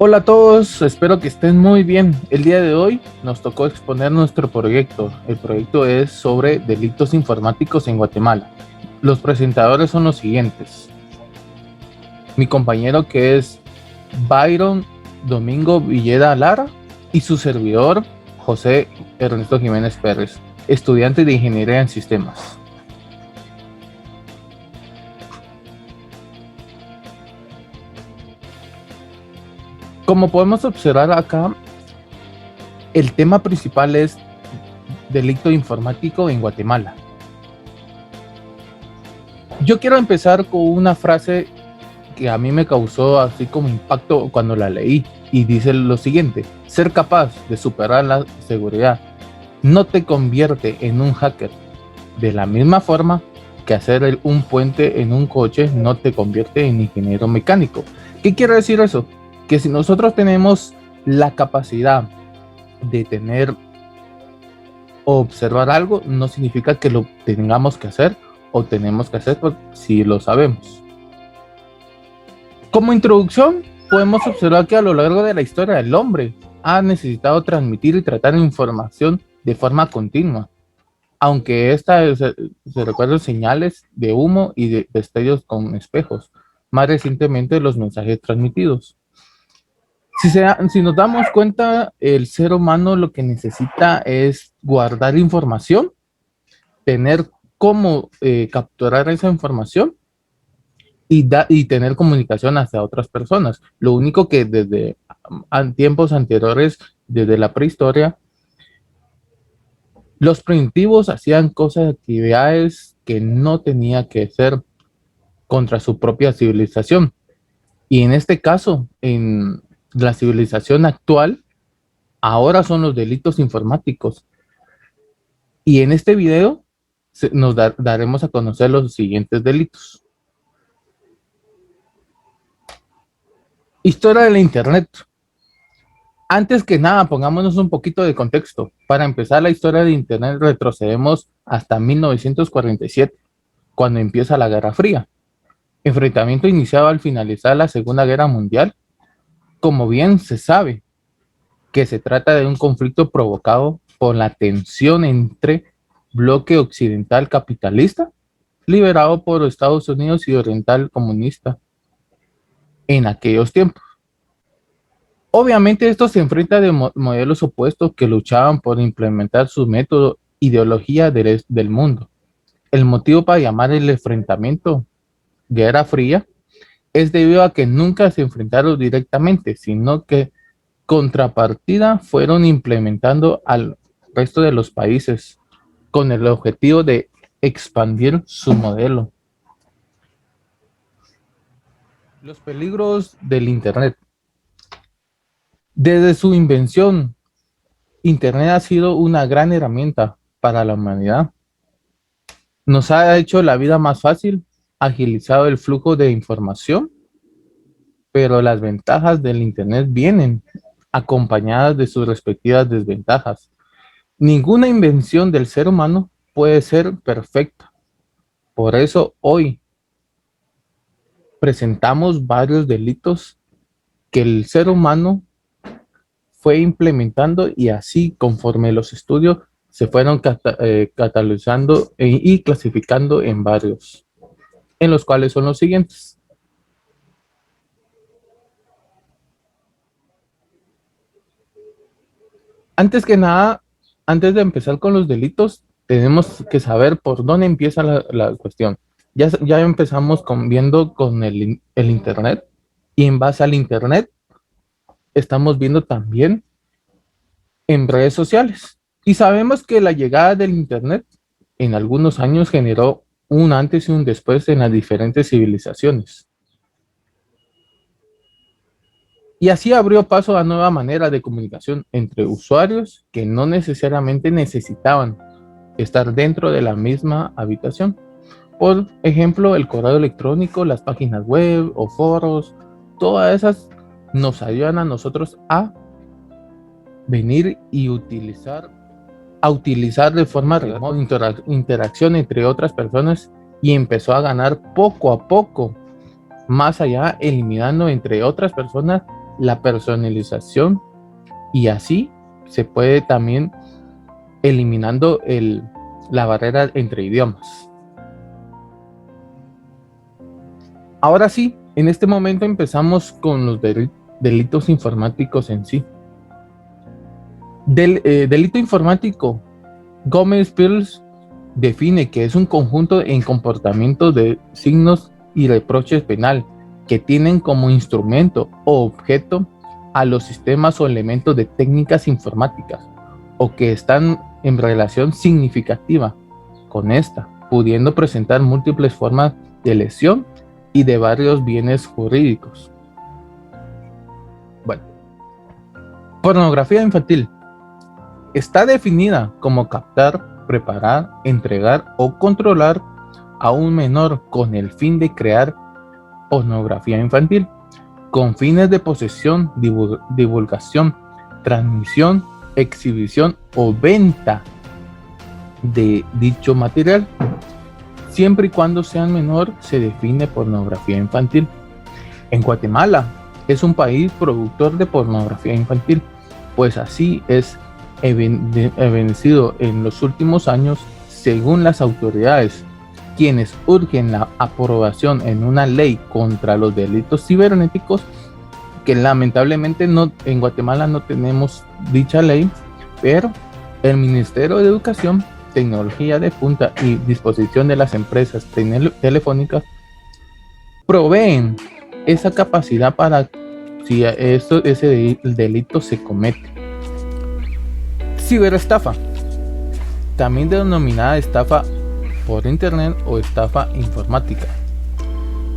Hola a todos, espero que estén muy bien. El día de hoy nos tocó exponer nuestro proyecto. El proyecto es sobre delitos informáticos en Guatemala. Los presentadores son los siguientes. Mi compañero que es Byron Domingo Villeda Lara y su servidor José Ernesto Jiménez Pérez, estudiante de Ingeniería en Sistemas. Como podemos observar acá, el tema principal es delito informático en Guatemala. Yo quiero empezar con una frase que a mí me causó así como impacto cuando la leí y dice lo siguiente: ser capaz de superar la seguridad no te convierte en un hacker, de la misma forma que hacer un puente en un coche no te convierte en ingeniero mecánico. ¿Qué quiere decir eso? Que si nosotros tenemos la capacidad de tener o observar algo, no significa que lo tengamos que hacer o tenemos que hacer si lo sabemos. Como introducción, podemos observar que a lo largo de la historia el hombre ha necesitado transmitir y tratar información de forma continua, aunque esta se recuerdan señales de humo y de destellos con espejos, más recientemente los mensajes transmitidos. Si nos damos cuenta, el ser humano lo que necesita es guardar información, tener cómo capturar esa información y tener comunicación hacia otras personas. Lo único que desde tiempos anteriores, desde la prehistoria, los primitivos hacían cosas, actividades que no tenía que hacer contra su propia civilización. Y en este caso, en la civilización actual, ahora son los delitos informáticos. Y en este video nos daremos a conocer los siguientes delitos. Historia de la Internet. Antes que nada, pongámonos un poquito de contexto. Para empezar la historia de Internet, retrocedemos hasta 1947, cuando empieza la Guerra Fría. Enfrentamiento iniciado al finalizar la Segunda Guerra Mundial. Como bien se sabe, que se trata de un conflicto provocado por la tensión entre bloque occidental capitalista, liberado por Estados Unidos, y oriental comunista en aquellos tiempos. Obviamente esto se enfrenta de modelos opuestos que luchaban por implementar su método, ideología del mundo. El motivo para llamar el enfrentamiento Guerra Fría es debido a que nunca se enfrentaron directamente, sino que contrapartida fueron implementando al resto de los países con el objetivo de expandir su modelo. Los peligros del Internet. Desde su invención, Internet ha sido una gran herramienta para la humanidad. Nos ha hecho la vida más fácil, agilizado el flujo de información, pero las ventajas del Internet vienen acompañadas de sus respectivas desventajas. Ninguna invención del ser humano puede ser perfecta. Por eso hoy presentamos varios delitos que el ser humano fue implementando, y así conforme los estudios se fueron catalogando y clasificando en varios, en los cuales son los siguientes. Antes que nada, antes de empezar con los delitos, tenemos que saber por dónde empieza la cuestión. Ya empezamos viendo con el Internet, y en base al Internet estamos viendo también en redes sociales. Y sabemos que la llegada del Internet en algunos años generó un antes y un después en las diferentes civilizaciones. Y así abrió paso a nueva manera de comunicación entre usuarios que no necesariamente necesitaban estar dentro de la misma habitación. Por ejemplo, el correo electrónico, las páginas web o foros, todas esas nos ayudan a nosotros a venir y utilizar de forma remota, interacción entre otras personas, y empezó a ganar poco a poco, más allá, eliminando entre otras personas la personalización, y así se puede también eliminando la barrera entre idiomas. Ahora sí, en este momento empezamos con los delitos informáticos en sí. Delito informático. Gómez Pearls define que es un conjunto en comportamientos de signos y reproches penal que tienen como instrumento o objeto a los sistemas o elementos de técnicas informáticas o que están en relación significativa con esta, pudiendo presentar múltiples formas de lesión y de varios bienes jurídicos. Bueno, pornografía infantil está definida como captar, preparar, entregar o controlar a un menor con el fin de crear pornografía infantil, con fines de posesión, divulgación, transmisión, exhibición o venta de dicho material. Siempre y cuando sean menor, se define pornografía infantil. En Guatemala es un país productor de pornografía infantil, pues así es evidenciado en los últimos años, según las autoridades, quienes urgen la aprobación en una ley contra los delitos cibernéticos, que lamentablemente en Guatemala no tenemos dicha ley, pero el Ministerio de Educación, Tecnología de Punta y Disposición de las Empresas Telefónicas proveen esa capacidad para si ese delito se comete. Ciberestafa, también denominada estafa por internet o estafa informática.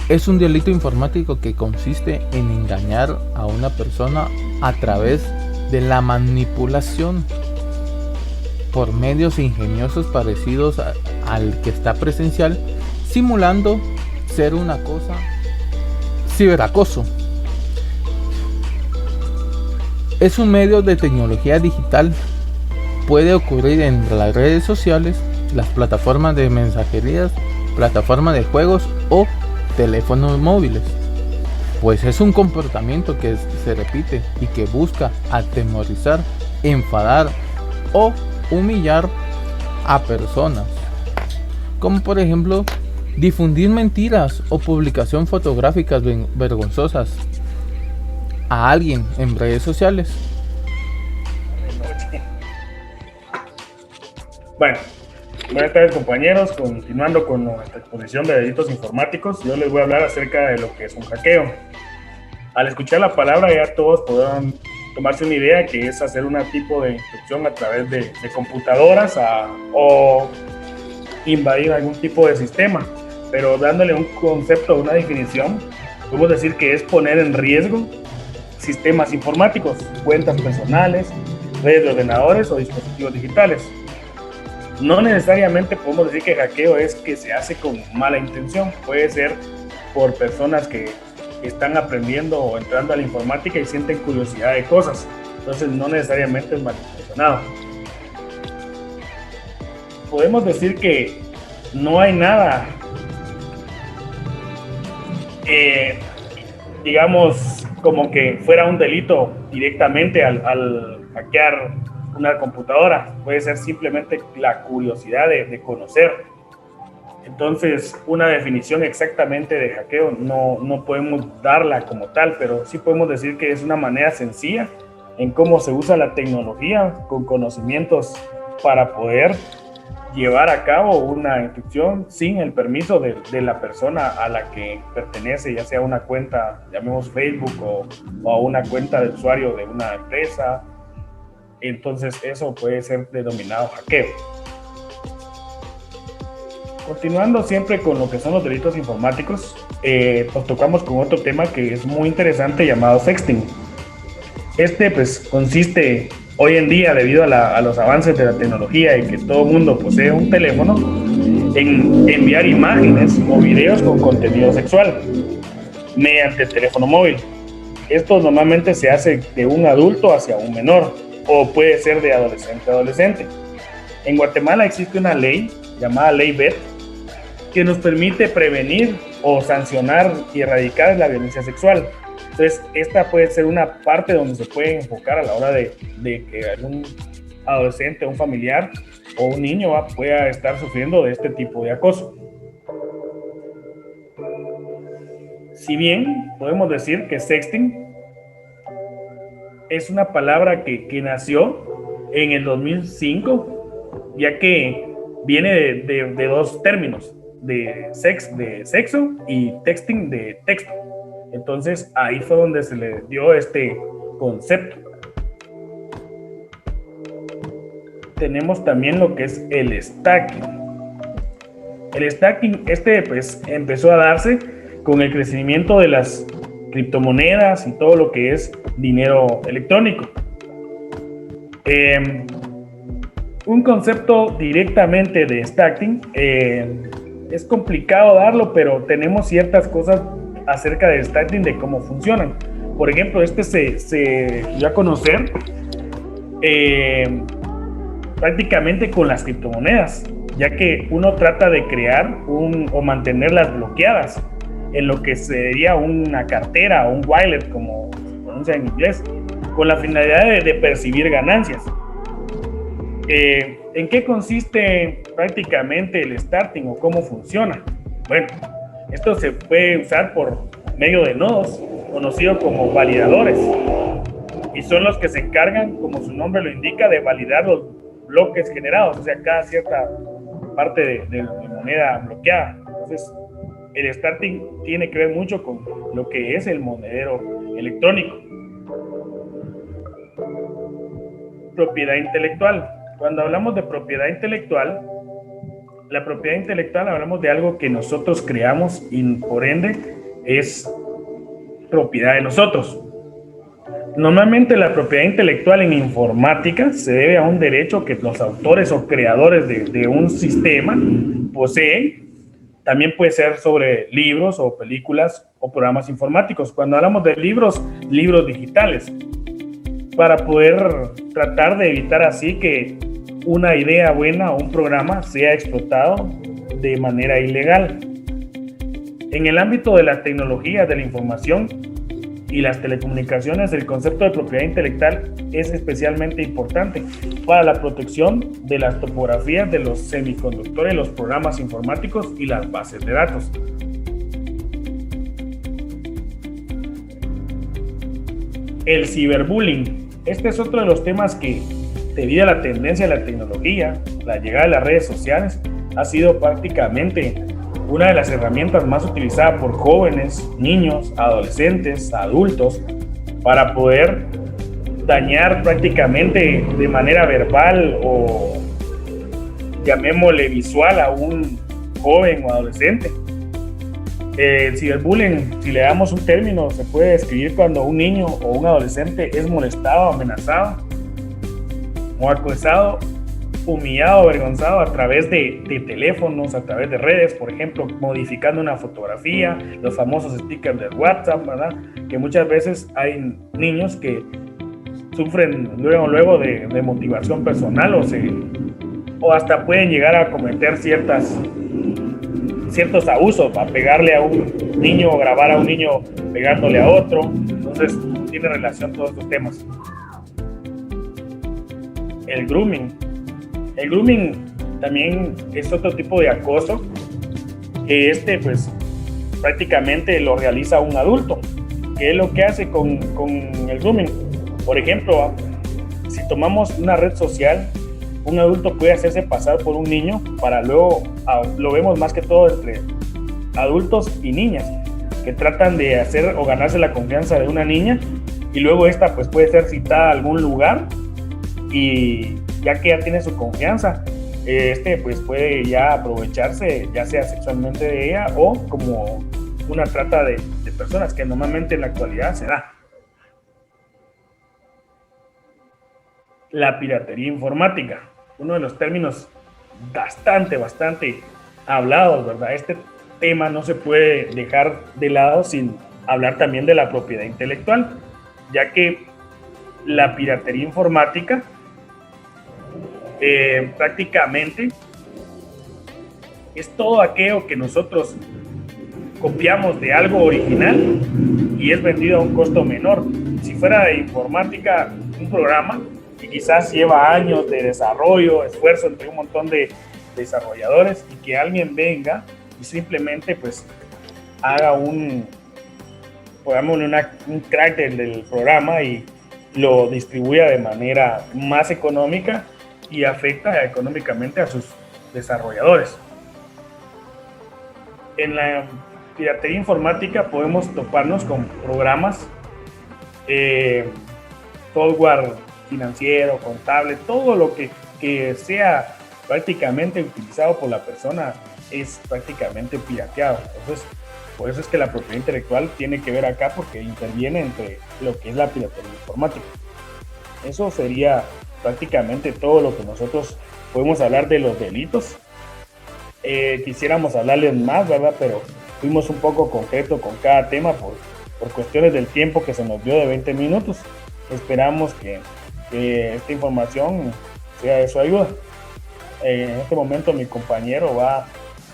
Es un delito informático que consiste en engañar a una persona a través de la manipulación por medios ingeniosos parecidos al que está presencial, simulando ser una cosa. Ciberacoso es un medio de tecnología digital. Puede ocurrir en las redes sociales, las plataformas de mensajerías, plataformas de juegos o teléfonos móviles, pues es un comportamiento que se repite y que busca atemorizar, enfadar o humillar a personas, como por ejemplo difundir mentiras o publicación fotográficas vergonzosas a alguien en redes sociales. Bueno, buenas tardes compañeros, continuando con nuestra exposición de delitos informáticos, yo les voy a hablar acerca de lo que es un hackeo. Al escuchar la palabra ya todos podrán tomarse una idea que es hacer un tipo de intrusión a través de computadoras o invadir algún tipo de sistema, pero dándole un concepto, una definición, podemos decir que es poner en riesgo sistemas informáticos, cuentas personales, redes de ordenadores o dispositivos digitales. No necesariamente podemos decir que hackeo es que se hace con mala intención, puede ser por personas que están aprendiendo o entrando a la informática y sienten curiosidad de cosas, entonces no necesariamente es malintencionado. Podemos decir que no hay nada, digamos, como que fuera un delito directamente al hackear una computadora, puede ser simplemente la curiosidad de conocer. Entonces, una definición exactamente de hackeo no podemos darla como tal, pero sí podemos decir que es una manera sencilla en cómo se usa la tecnología con conocimientos para poder llevar a cabo una intrusión sin el permiso de la persona a la que pertenece, ya sea una cuenta, llamemos Facebook, o una cuenta de usuario de una empresa. Entonces eso puede ser denominado hackeo. Continuando siempre con lo que son los delitos informáticos, nos tocamos con otro tema que es muy interesante llamado sexting. Este pues consiste hoy en día, debido a los avances de la tecnología y que todo el mundo posee un teléfono, en enviar imágenes o videos con contenido sexual mediante el teléfono móvil. Esto normalmente se hace de un adulto hacia un menor, o puede ser de adolescente a adolescente. En Guatemala existe una ley llamada Ley BET que nos permite prevenir o sancionar y erradicar la violencia sexual. Entonces, esta puede ser una parte donde se puede enfocar a la hora de que algún adolescente, un familiar o un niño pueda estar sufriendo de este tipo de acoso. Si bien podemos decir que sexting es una palabra que nació en el 2005, ya que viene de dos términos, de sexo y texting de texto. Entonces ahí fue donde se le dio este concepto. Tenemos también lo que es el stacking. El stacking, pues empezó a darse con el crecimiento de las criptomonedas y todo lo que es dinero electrónico. Un concepto directamente de stacking es complicado darlo, pero tenemos ciertas cosas acerca del stacking, de cómo funcionan. Por ejemplo, se dio a conocer prácticamente con las criptomonedas, ya que uno trata de crear o mantenerlas bloqueadas en lo que sería una cartera o un wallet, como se pronuncia en inglés, con la finalidad de percibir ganancias. ¿En qué consiste prácticamente el stacking o cómo funciona? Bueno, esto se puede usar por medio de nodos, conocidos como validadores, y son los que se encargan, como su nombre lo indica, de validar los bloques generados, o sea, cada cierta parte de moneda bloqueada. Entonces, el stacking tiene que ver mucho con lo que es el monedero electrónico. Propiedad intelectual. Cuando hablamos de propiedad intelectual, la propiedad intelectual hablamos de algo que nosotros creamos y por ende es propiedad de nosotros. Normalmente la propiedad intelectual en informática se debe a un derecho que los autores o creadores de un sistema poseen. También puede ser sobre libros o películas o programas informáticos. Cuando hablamos de libros digitales, para poder tratar de evitar así que una idea buena o un programa sea explotado de manera ilegal. En el ámbito de la tecnología, de la información y las telecomunicaciones, el concepto de propiedad intelectual es especialmente importante para la protección de las topografías de los semiconductores, los programas informáticos y las bases de datos. El ciberbullying. Este es otro de los temas que, debido a la tendencia de la tecnología, la llegada de las redes sociales, ha sido prácticamente una de las herramientas más utilizadas por jóvenes, niños, adolescentes, adultos, para poder dañar prácticamente de manera verbal o llamémosle visual a un joven o adolescente. El ciberbullying, si le damos un término, se puede describir cuando un niño o un adolescente es molestado, amenazado o acosado, humillado, avergonzado a través de teléfonos, a través de redes, por ejemplo, modificando una fotografía, los famosos stickers de WhatsApp, ¿verdad? Que muchas veces hay niños que sufren luego de motivación personal o hasta pueden llegar a cometer ciertos abusos, a pegarle a un niño o grabar a un niño pegándole a otro. Entonces tiene relación todos estos temas. El grooming también es otro tipo de acoso que pues prácticamente lo realiza un adulto. ¿Qué es lo que hace con el grooming? Por ejemplo, si tomamos una red social, un adulto puede hacerse pasar por un niño para luego, lo vemos más que todo entre adultos y niñas, que tratan de hacer o ganarse la confianza de una niña y luego esta pues puede ser citada a algún lugar y ya que ya tiene su confianza, pues puede ya aprovecharse ya sea sexualmente de ella o como una trata de personas que normalmente en la actualidad se da. La piratería informática, uno de los términos bastante hablados, ¿verdad? Este tema no se puede dejar de lado sin hablar también de la propiedad intelectual, ya que la piratería informática prácticamente es todo aquello que nosotros copiamos de algo original y es vendido a un costo menor. Si fuera de informática, un programa que quizás lleva años de desarrollo, esfuerzo entre un montón de desarrolladores, y que alguien venga y simplemente pues haga un crack del programa y lo distribuya de manera más económica y afecta económicamente a sus desarrolladores. En la piratería informática podemos toparnos con programas, software financiero, contable, todo lo que sea prácticamente utilizado por la persona es prácticamente pirateado. Entonces, por eso es que la propiedad intelectual tiene que ver acá, porque interviene entre lo que es la piratería informática. Eso sería prácticamente todo lo que nosotros podemos hablar de los delitos. Quisiéramos hablarles más, ¿verdad? Pero fuimos un poco concreto con cada tema por cuestiones del tiempo que se nos dio de 20 minutos. Esperamos que esta información sea de su ayuda. En este momento mi compañero va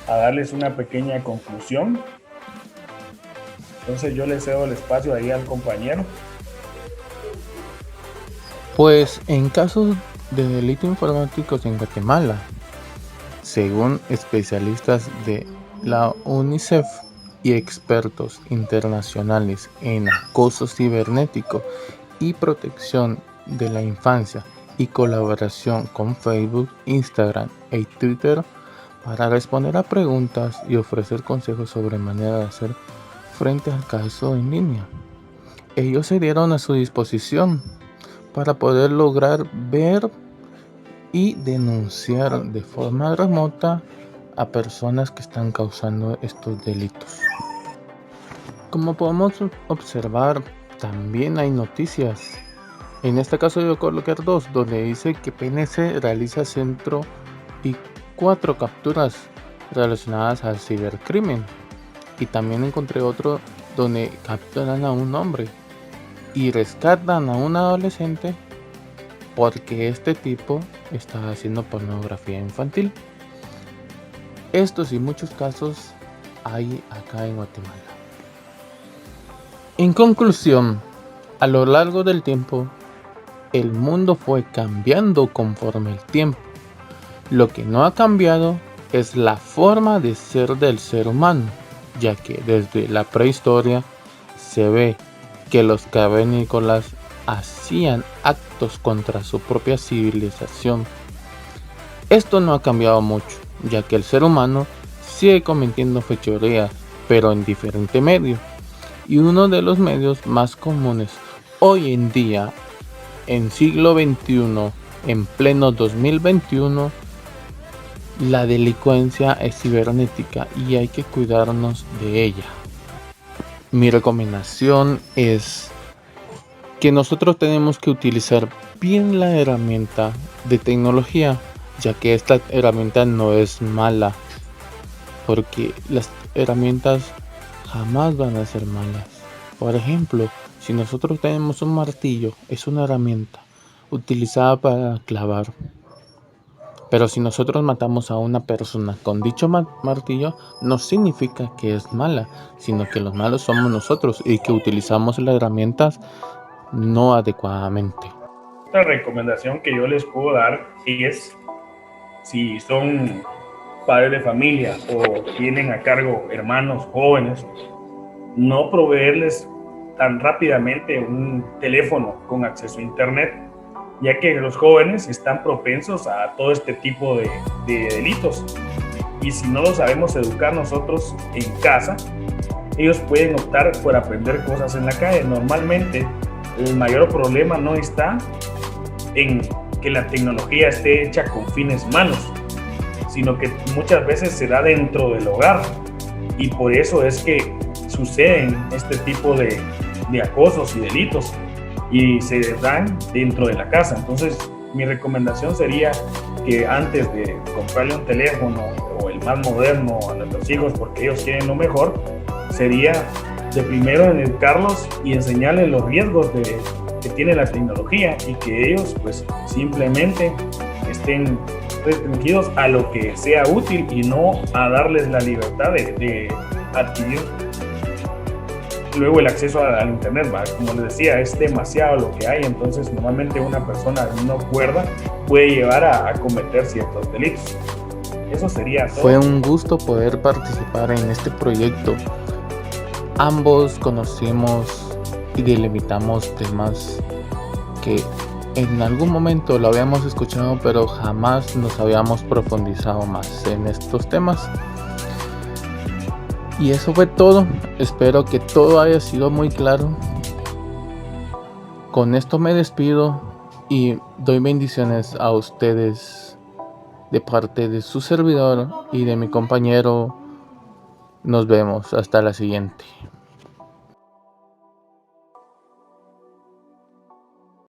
a darles una pequeña conclusión. Entonces yo le cedo el espacio ahí al compañero. Pues en casos de delitos informáticos en Guatemala, según especialistas de la UNICEF y expertos internacionales en acoso cibernético y protección de la infancia, y colaboración con Facebook, Instagram y Twitter para responder a preguntas y ofrecer consejos sobre manera de hacer frente al caso en línea. Ellos se dieron a su disposición para poder lograr ver y denunciar de forma remota a personas que están causando estos delitos. Como podemos observar, también hay noticias. En este caso yo coloqué 2, donde dice que PNC realiza 4 capturas relacionadas al cibercrimen. Y también encontré otro donde capturan a un hombre y rescatan a un adolescente porque este tipo está haciendo pornografía infantil. Estos y muchos casos hay acá en Guatemala. En conclusión, a lo largo del tiempo, el mundo fue cambiando conforme el tiempo. Lo que no ha cambiado es la forma de ser del ser humano, ya que desde la prehistoria se ve que los cavernícolas hacían actos contra su propia civilización. Esto no ha cambiado mucho, ya que el ser humano sigue cometiendo fechorías, pero en diferente medio. Y uno de los medios más comunes hoy en día, en siglo XXI, en pleno 2021, la delincuencia es cibernética y hay que cuidarnos de ella. Mi recomendación es que nosotros tenemos que utilizar bien la herramienta de tecnología, ya que esta herramienta no es mala, porque las herramientas jamás van a ser malas. Por ejemplo, si nosotros tenemos un martillo, es una herramienta utilizada para clavar. Pero si nosotros matamos a una persona con dicho martillo, no significa que es mala, sino que los malos somos nosotros y que utilizamos las herramientas no adecuadamente. Otra recomendación que yo les puedo dar es, si son padres de familia o tienen a cargo hermanos jóvenes, no proveerles tan rápidamente un teléfono con acceso a internet, ya que los jóvenes están propensos a todo este tipo de delitos, y si no lo sabemos educar nosotros en casa, ellos pueden optar por aprender cosas en la calle. Normalmente el mayor problema no está en que la tecnología esté hecha con fines malos, sino que muchas veces se da dentro del hogar, y por eso es que suceden este tipo de acosos y delitos, y se dan dentro de la casa. Entonces mi recomendación sería que antes de comprarle un teléfono o el más moderno a nuestros hijos, porque ellos quieren lo mejor, sería de primero educarlos y enseñarles los riesgos que tiene la tecnología, y que ellos pues simplemente estén restringidos a lo que sea útil y no a darles la libertad de adquirir luego el acceso al internet, ¿va? Como les decía, es demasiado lo que hay, entonces normalmente una persona no cuerda puede llevar a cometer ciertos delitos. Eso sería todo. Fue un gusto poder participar en este proyecto. Ambos conocimos y delimitamos temas que en algún momento lo habíamos escuchado, pero jamás nos habíamos profundizado más en estos temas. Y eso fue todo. Espero que todo haya sido muy claro. Con esto me despido y doy bendiciones a ustedes de parte de su servidor y de mi compañero. Nos vemos hasta la siguiente.